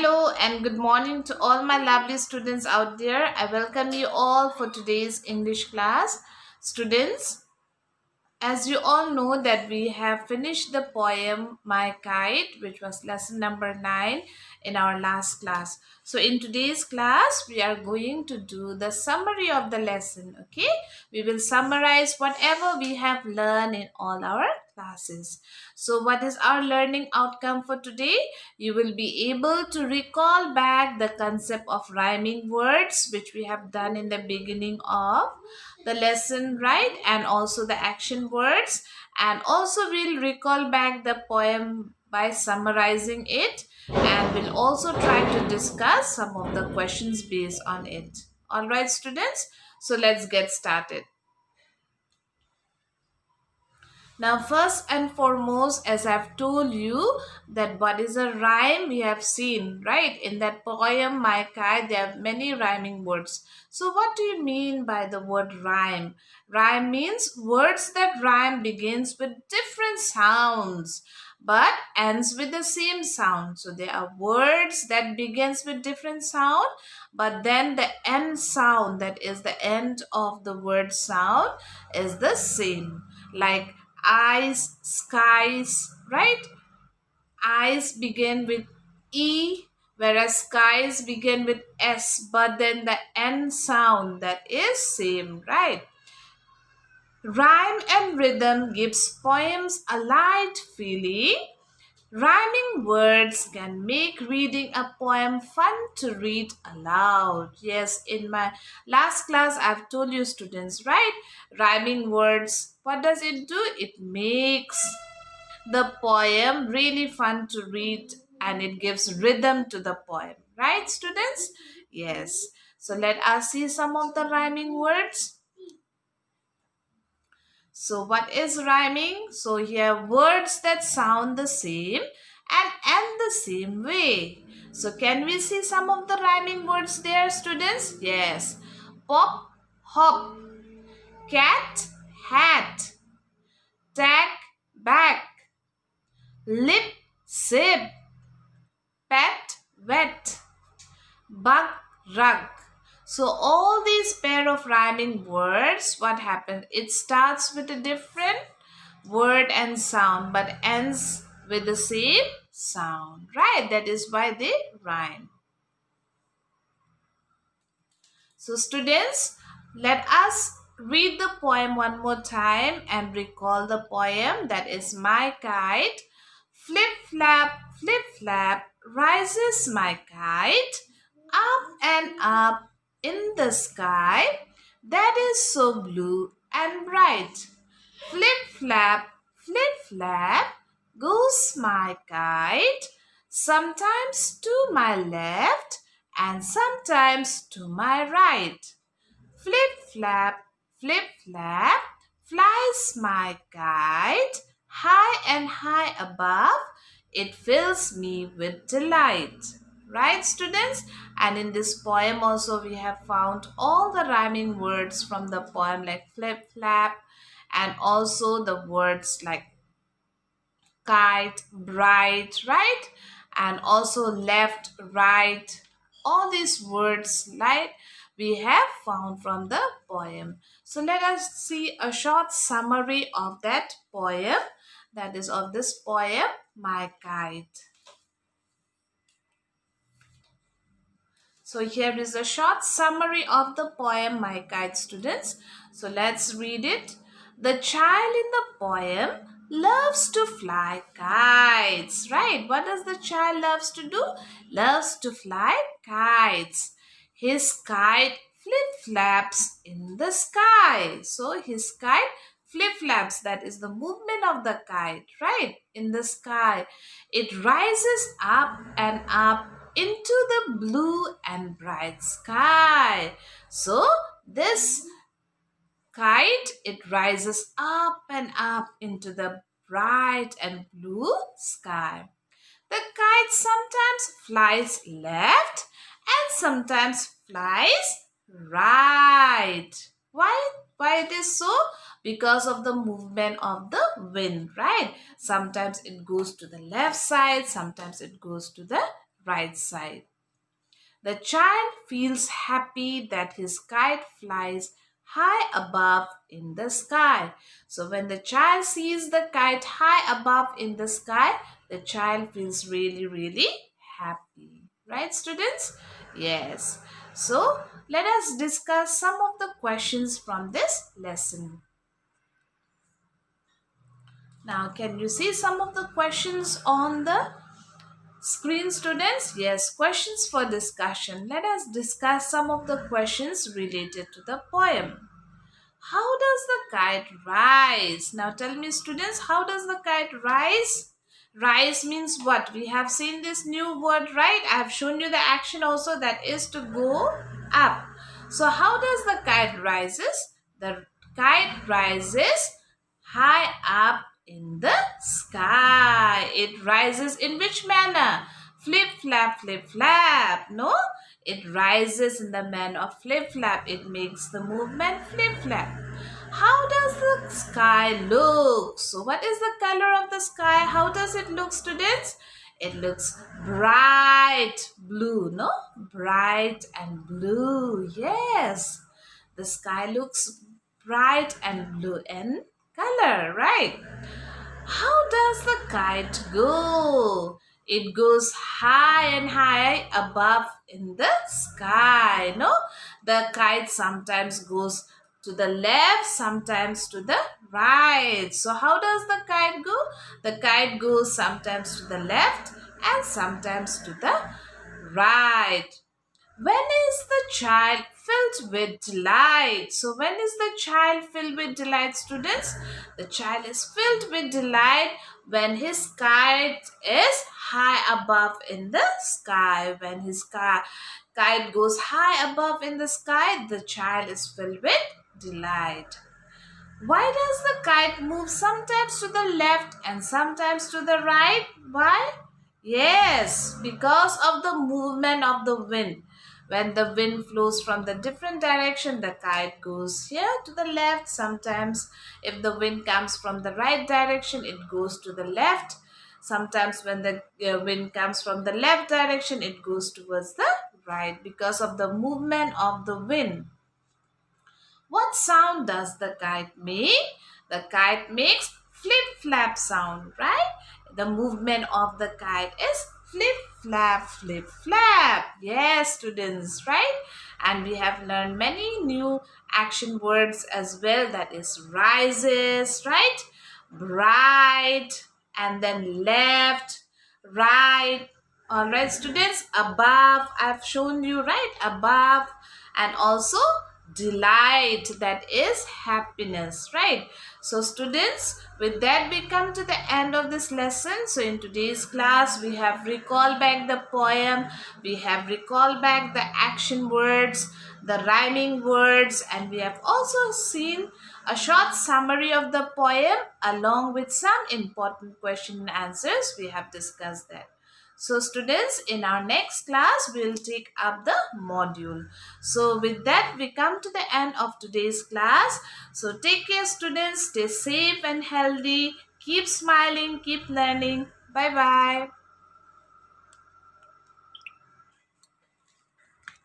Hello and good morning to all my lovely students out there. I welcome you all for today's English class. Students, as you all know that we have finished the poem My Kite, which was lesson number 9 in our last class. So in today's class we are going to do the summary of the lesson. Okay, we will summarize whatever we have learned in all our classes. So what is our learning outcome for today? You will be able to recall back the concept of rhyming words, which we have done in the beginning of the lesson, right? And also the action words, and also we'll recall back the poem by summarizing it, and we'll also try to discuss some of the questions based on it. All right, students, so let's get started. Now, first and foremost, as I've told you that what is a rhyme, we have seen, right? In that poem, My Kite, there are many rhyming words. So, what do you mean by the word rhyme? Rhyme means words that rhyme begins with different sounds but ends with the same sound. So, there are words that begins with different sound, but then the end sound, that is the end of the word sound, is the same. Like eyes, skies, right? Eyes begin with E, whereas skies begin with S, but then the N sound, that is same, right? Rhyme and rhythm gives poems a light feeling. Rhyming words can make reading a poem fun to read aloud. Yes, in my last class, I've told you, students, right? Rhyming words, what does it do? It makes the poem really fun to read, and it gives rhythm to the poem, right, students? Yes. So let us see some of the rhyming words. So, what is rhyming? So, here words that sound the same and end the same way. So, can we see some of the rhyming words there, students? Yes. Pop, hop, cat, hat, tack, back, lip, sip, pet, wet, bug, rug. So all these pair of rhyming words, what happened? It starts with a different word and sound but ends with the same sound, right? That is why they rhyme. So students, let us read the poem one more time and recall the poem. That is My Kite. Flip flap, rises my kite, up and up in the sky, that is so blue and bright. Flip flap, goes my kite, sometimes to my left and sometimes to my right. Flip flap, flies my kite, high and high above, it fills me with delight. Right, students? And in this poem also we have found all the rhyming words from the poem, like flip flap, and also the words like kite, bright, right? And also left, right. All these words, like we have found from the poem. So let us see a short summary of that poem, that is of this poem, My Kite. So here is a short summary of the poem My Kite, students. So let's read it. The child in the poem loves to fly kites, right? What does the child loves to do? Loves to fly kites. His kite flip-flaps in the sky. So his kite flip-flaps, that is the movement of the kite, right? In the sky. It rises up and up into the blue and bright sky. So this kite, it rises up and up into the bright and blue sky. The kite sometimes flies left and sometimes flies right. Why it is so? Because of the movement of the wind, right? Sometimes it goes to the left side, sometimes it goes to the right side. The child feels happy that his kite flies high above in the sky. So when the child sees the kite high above in the sky, the child feels really, really happy. Right, students? Yes. So let us discuss some of the questions from this lesson. Now, can you see some of the questions on the screen, students? Yes, questions for discussion. Let us discuss some of the questions related to the poem. How does the kite rise? Now tell me, students, how does the kite rise? Rise means what? We have seen this new word, right? I have shown you the action also, that is to go up. So how does the kite rises? The kite rises high up in the sky. It rises in which manner? Flip, flap, flip, flap. No? It rises in the manner of flip, flap. It makes the movement flip, flap. How does the sky look? So, what is the color of the sky? How does it look, students? It looks bright blue, no? Bright and blue. Yes. The sky looks bright and blue in color, right? How does the kite go? It goes high and high above in the sky. No, the kite sometimes goes to the left, sometimes to the right. So, how does the kite go? The kite goes sometimes to the left and sometimes to the right. When is the child filled with delight? So, when is the child filled with delight, students? The child is filled with delight when his kite is high above in the sky. When his kite goes high above in the sky, the child is filled with delight. Why does the kite move sometimes to the left and sometimes to the right? Why? Yes, because of the movement of the wind. When the wind flows from the different direction, the kite goes here to the left. Sometimes, if the wind comes from the right direction, it goes to the left. Sometimes, when the wind comes from the left direction, it goes towards the right because of the movement of the wind. What sound does the kite make? The kite makes flip flap sound, right? The movement of the kite is flip flap, flip flap. Yes, students, right? And we have learned many new action words as well. That is rises, right? Bright, and then left, right. All right, students, above, I've shown you, right? Above, and also delight, that is happiness, right? So students, with that we come to the end of this lesson. So in today's class we have recalled back the poem, we have recalled back the action words, the rhyming words, and we have also seen a short summary of the poem along with some important question and answers. We have discussed that. So students, in our next class, we will take up the module. So with that, we come to the end of today's class. So take care, students. Stay safe and healthy. Keep smiling. Keep learning. Bye-bye.